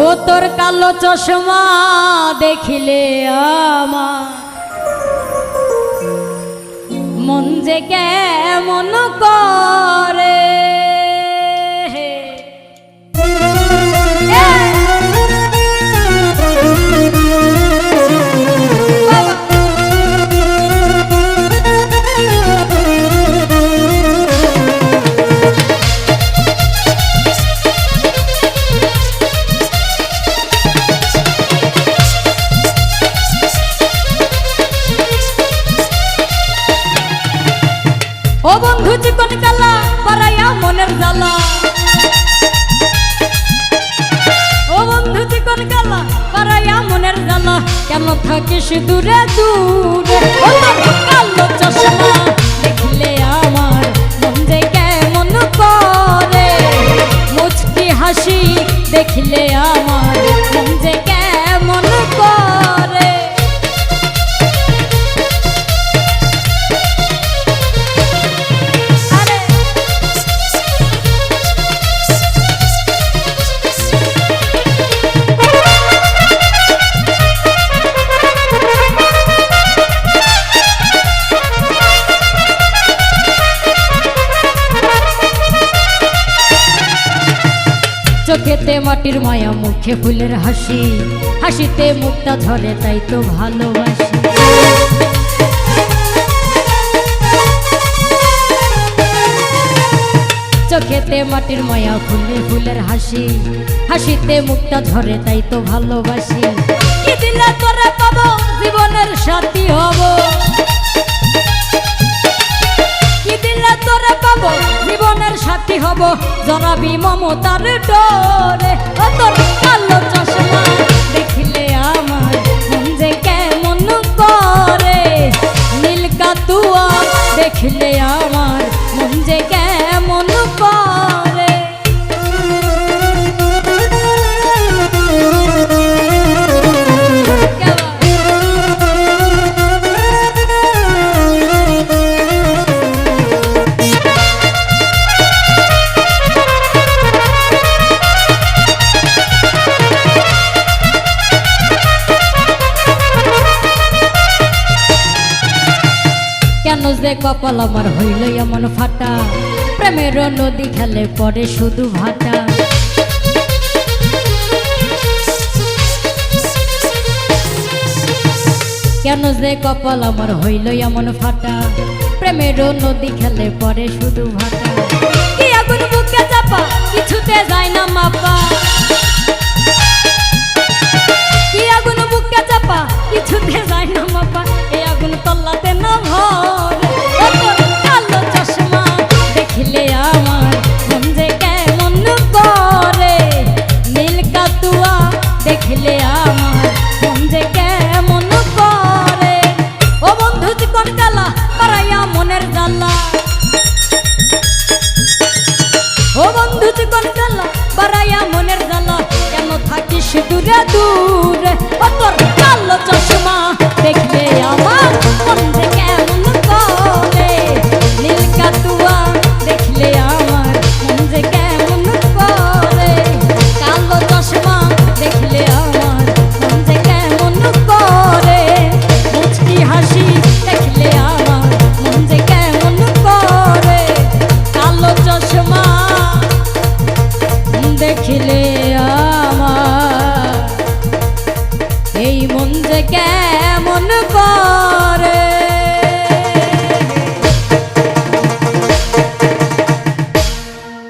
ও তোর কালো চশমা দেখিলে আমার মন যে কেমন করে। ও বন্ধু চিকন কালা পারাইয়া মনের জ্বালা, ও বন্ধু চিকন কালা পারাইয়া মনের জ্বালা, কেন থাকিস দূরে দূরে। ও তোর কালো চশমা দেখলে আমার মন যে কেমন করে, মুচকি হাসি দেখলে আমার মন যে কেমন করে। চোখেতে মাটির মায়া মুখে ফুলের হাসি, হাসিতে মুখটা ঝরে তাই তো ভালোবাসি। চোখেতে মাটির মায়া ফুলে ফুলের হাসি, হাসিতে মুখটা ঝরে তাই তো ভালোবাসি। কি দিলে তোরে পাবো জীবনের সাথী হব, কি দিলে তোরে পাবো জীবনের সাথী হব, জড়াবি মমতার ডোরে। ও তোর কালো চশমা দেখিলে আমার মন যে কেমন করে, নীল কাতুয়া দেখলে আমার মন যে কেমন করে। কেন যে কপাল আমার হইল এমন ফাটা, প্রেমের নদী খেলে পরে শুধু ভাটা। কেন যে কপাল আমার হইল এমন ফাটা, প্রেমের নদী খেলে পরে শুধু ভাটা। কি আগুন বুকে চাপা কিছুতে যায় না মাপা, কি আগুন বুকে চাপা কিছুতে যায় না মাপা, এই আগুন তল্লাতে না ভরে। ও তোর কালো চশমা দেখলে আমার মন যে কেমন করে, নীল কাতুয়া দেখলে আমার মন যে কেমন করে। ও বন্ধু চিকন কালা পারাইয়া মনের জ্বালা, ও বন্ধু চিকন কালা পারাইয়া মনের জ্বালা, কেন থাকিস দূরে দূরে। ও তোর কালো চশমা দেখলে আমার মন যে কেমন করে, নীল কাতুয়া দেখলে আমার মন যে কেমন করে, কালো চশমা দেখলে আমার মন যে কেমন করে, মুচকি হাসি দেখলে আমার মন যে কেমন করে, কালো চশমা দেখলে আমার এই মন যে কেমন করে।